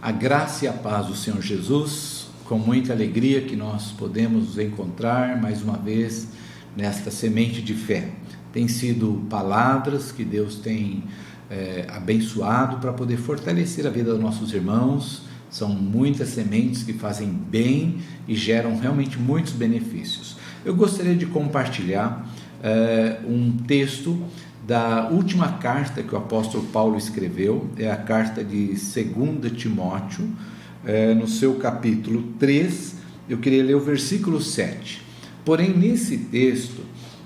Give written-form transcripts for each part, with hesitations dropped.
A graça e a paz do Senhor Jesus, com muita alegria que nós podemos nos encontrar mais uma vez nesta semente de fé. Tem sido palavras que Deus tem abençoado para poder fortalecer a vida dos nossos irmãos. São muitas sementes que fazem bem e geram realmente muitos benefícios. Eu gostaria de compartilhar um texto da última carta que o apóstolo Paulo escreveu, é a carta de 2 Timóteo, no seu capítulo 3, eu queria ler o versículo 7. Porém, nesse texto,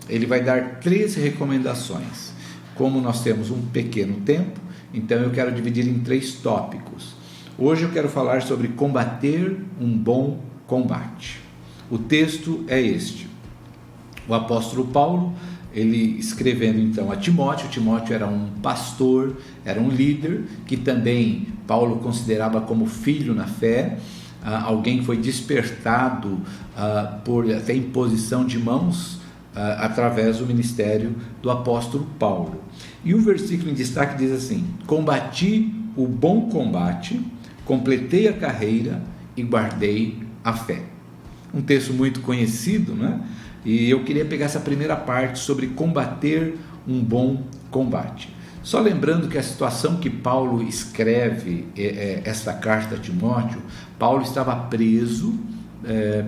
ele vai dar 3 recomendações. Como nós temos um pequeno tempo, então eu quero dividir em 3 tópicos. Hoje eu quero falar sobre combater um bom combate. O texto é este. O apóstolo Paulo, ele escrevendo então a Timóteo era um pastor, era um líder, que também Paulo considerava como filho na fé, alguém que foi despertado por até imposição de mãos, através do ministério do apóstolo Paulo. E o versículo em destaque diz assim: combati o bom combate, completei a carreira e guardei a fé. Um texto muito conhecido, né? E eu queria pegar essa primeira parte sobre combater um bom combate. Só lembrando que a situação que Paulo escreve esta carta a Timóteo, Paulo estava preso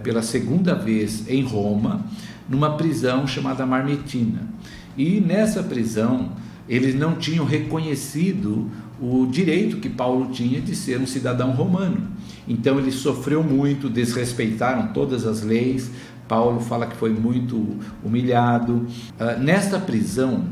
pela segunda vez em Roma, numa prisão chamada Mamertina. E nessa prisão, eles não tinham reconhecido o direito que Paulo tinha de ser um cidadão romano. Então ele sofreu muito, desrespeitaram todas as leis. Paulo fala que foi muito humilhado. Nesta prisão,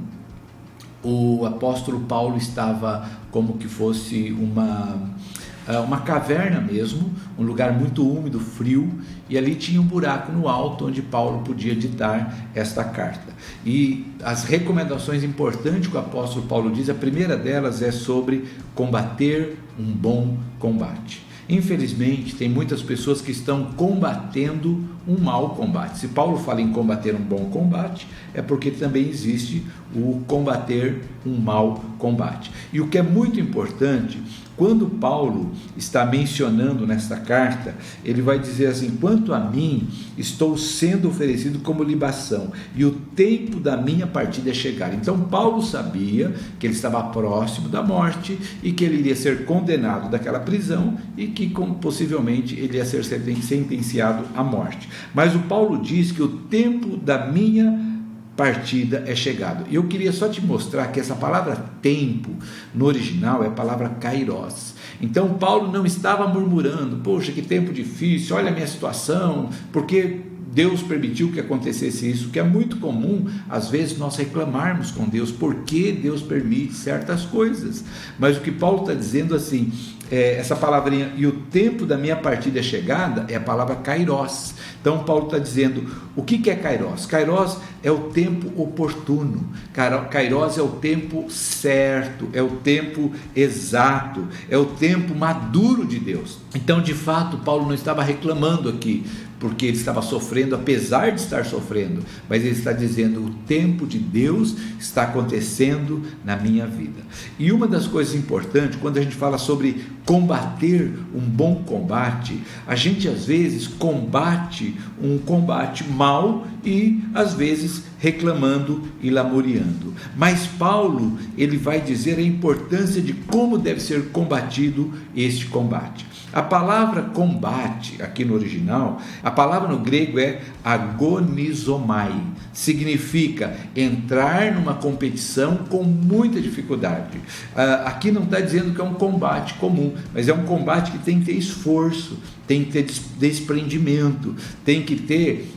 o apóstolo Paulo estava como que fosse uma caverna mesmo, um lugar muito úmido, frio, e ali tinha um buraco no alto onde Paulo podia ditar esta carta. E as recomendações importantes que o apóstolo Paulo diz, a primeira delas é sobre combater um bom combate. Infelizmente, tem muitas pessoas que estão combatendo um mau combate. Se Paulo fala em combater um bom combate, é porque também existe o combater um mau combate. E o que é muito importante, quando Paulo está mencionando nesta carta, ele vai dizer assim: quanto a mim, estou sendo oferecido como libação, e o tempo da minha partida é chegar. Então Paulo sabia que ele estava próximo da morte e que ele iria ser condenado daquela prisão e que possivelmente ele ia ser sentenciado à morte. Mas o Paulo diz que o tempo da minha partida é chegado. Eu queria só te mostrar que essa palavra tempo, no original, é a palavra kairos. Então Paulo não estava murmurando: poxa, que tempo difícil, olha a minha situação, porque Deus permitiu que acontecesse isso, que é muito comum, às vezes, nós reclamarmos com Deus, porque Deus permite certas coisas. Mas o que Paulo está dizendo assim, essa palavrinha, e o tempo da minha partida é chegada, é a palavra kairos. Então Paulo está dizendo, o que é kairos? Kairos é o tempo oportuno, kairos é o tempo certo, é o tempo exato, é o tempo maduro de Deus. Então, de fato, Paulo não estava reclamando aqui, porque ele estava sofrendo, apesar de estar sofrendo, mas ele está dizendo: o tempo de Deus está acontecendo na minha vida. E uma das coisas importantes, quando a gente fala sobre combater um bom combate, a gente às vezes combate um combate mau e às vezes reclamando e lamuriando. Mas Paulo, ele vai dizer a importância de como deve ser combatido este combate. A palavra combate, aqui no original, a palavra no grego é agonizomai, significa entrar numa competição com muita dificuldade. Aqui não está dizendo que é um combate comum, mas é um combate que tem que ter esforço, tem que ter desprendimento, tem que ter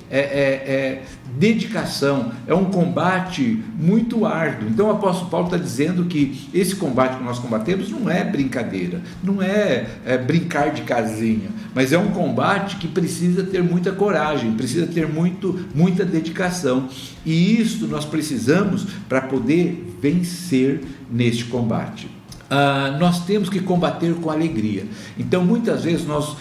dedicação, é um combate muito árduo. Então o apóstolo Paulo está dizendo que esse combate que nós combatemos não é brincadeira, não é brincar de casinha, mas é um combate que precisa ter muita coragem, precisa ter muita dedicação, e isso nós precisamos para poder vencer neste combate. nós temos que combater com alegria. Então muitas vezes nós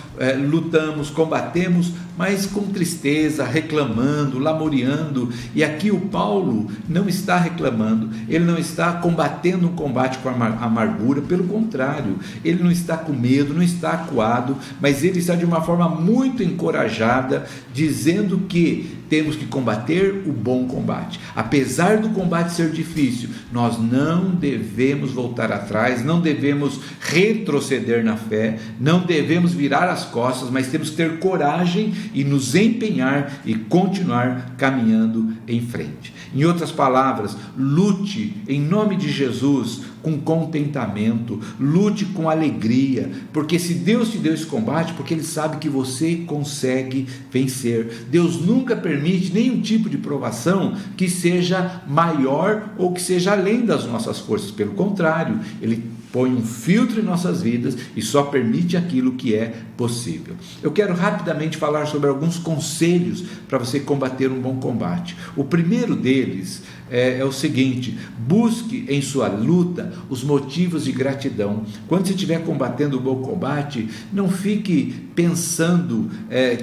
lutamos, combatemos, mas com tristeza, reclamando, lamuriando. E aqui o Paulo não está reclamando, ele não está combatendo um combate com amargura, pelo contrário, ele não está com medo, não está acuado, mas ele está de uma forma muito encorajada, dizendo que temos que combater o bom combate. Apesar do combate ser difícil, nós não devemos voltar atrás, não devemos retroceder na fé, não devemos virar as costas, mas temos que ter coragem e nos empenhar e continuar caminhando em frente. Em outras palavras, lute em nome de Jesus com contentamento, lute com alegria, porque se Deus te deu esse combate, porque Ele sabe que você consegue vencer. Deus nunca permite nenhum tipo de provação que seja maior ou que seja além das nossas forças, pelo contrário, Ele põe um filtro em nossas vidas e só permite aquilo que é possível. Eu quero rapidamente falar sobre alguns conselhos para você combater um bom combate. O primeiro deles é o seguinte: busque em sua luta os motivos de gratidão. Quando você estiver combatendo o bom combate, não fique pensando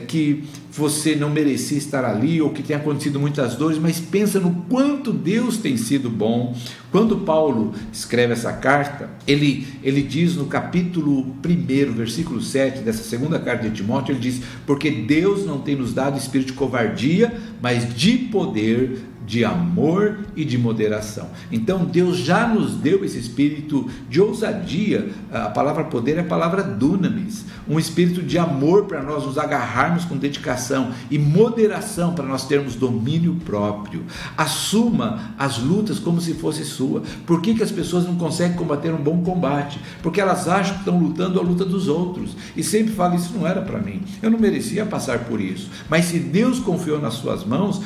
que você não merecia estar ali ou que tem acontecido muitas dores, mas pensa no quanto Deus tem sido bom. Quando Paulo escreve essa carta, ele diz no capítulo 1, versículo 7 dessa segunda carta de Timóteo, ele diz: porque Deus não tem nos dado espírito de covardia, mas de poder, de amor e de moderação. Então Deus já nos deu esse espírito de ousadia. A palavra poder é a palavra dunamis, um espírito de amor para nós nos agarrarmos com dedicação, e moderação para nós termos domínio próprio. Assuma as lutas como se fosse sua. Por que as pessoas não conseguem combater um bom combate? Porque elas acham que estão lutando a luta dos outros, e sempre falam: isso não era para mim, eu não merecia passar por isso. Mas se Deus confiou nas suas mãos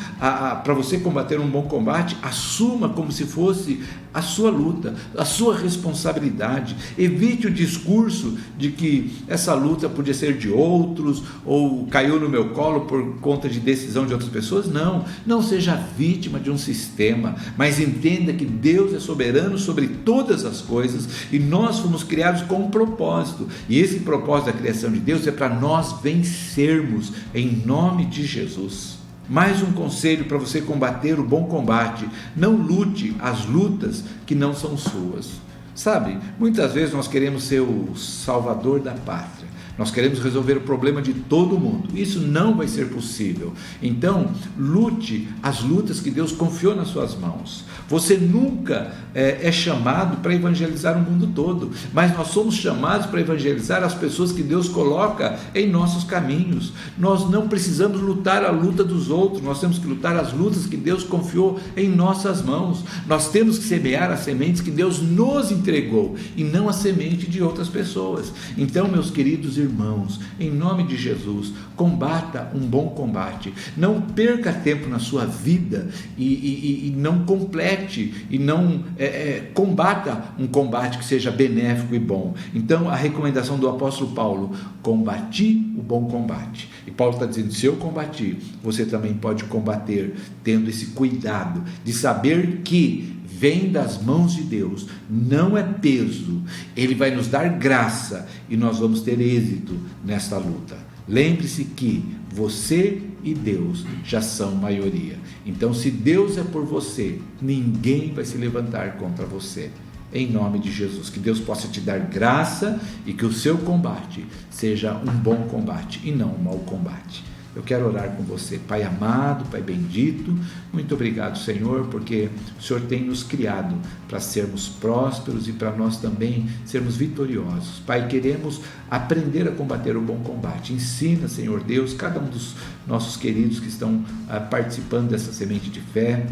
para você combater um bom combate, assuma como se fosse a sua luta, a sua responsabilidade. Evite o discurso de que essa luta podia ser de outros, ou caiu no meu colo por conta de decisão de outras pessoas. Não seja vítima de um sistema, mas entenda que Deus é soberano sobre todas as coisas, e nós fomos criados com um propósito, e esse propósito da criação de Deus é para nós vencermos em nome de Jesus. Mais um conselho para você combater o bom combate: não lute as lutas que não são suas. Sabe, muitas vezes nós queremos ser o salvador da pátria, nós queremos resolver o problema de todo mundo. Isso não vai ser possível. Então, lute as lutas que Deus confiou nas suas mãos. Você nunca é chamado para evangelizar o mundo todo, mas nós somos chamados para evangelizar as pessoas que Deus coloca em nossos caminhos. Nós não precisamos lutar a luta dos outros, nós temos que lutar as lutas que Deus confiou em nossas mãos. Nós temos que semear as sementes que Deus nos entregou, e não a semente de outras pessoas. Então, meus queridos irmãos, em nome de Jesus, combata um bom combate. Não perca tempo na sua vida e não complete e não combata um combate que seja benéfico e bom. Então, a recomendação do apóstolo Paulo: combati o bom combate. E Paulo está dizendo: se eu combati, você também pode combater, tendo esse cuidado de saber que vem das mãos de Deus, não é peso. Ele vai nos dar graça e nós vamos ter êxito nessa luta. Lembre-se que você e Deus já são maioria. Então, se Deus é por você, ninguém vai se levantar contra você. Em nome de Jesus, que Deus possa te dar graça e que o seu combate seja um bom combate e não um mau combate. Eu quero orar com você. Pai amado, Pai bendito, muito obrigado, Senhor, porque o Senhor tem nos criado para sermos prósperos e para nós também sermos vitoriosos. Pai, queremos aprender a combater o bom combate. Ensina, Senhor Deus, cada um dos nossos queridos que estão participando dessa semente de fé,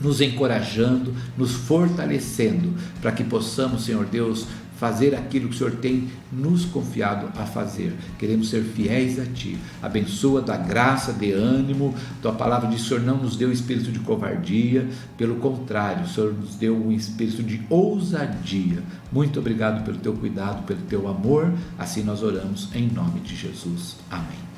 nos encorajando, nos fortalecendo, para que possamos, Senhor Deus, fazer aquilo que o Senhor tem nos confiado a fazer. Queremos ser fiéis a Ti. Abençoa, dá graça, dê ânimo. Tua palavra diz: o Senhor não nos deu espírito de covardia, pelo contrário, o Senhor nos deu um espírito de ousadia. Muito obrigado pelo Teu cuidado, pelo Teu amor. Assim nós oramos em nome de Jesus. Amém.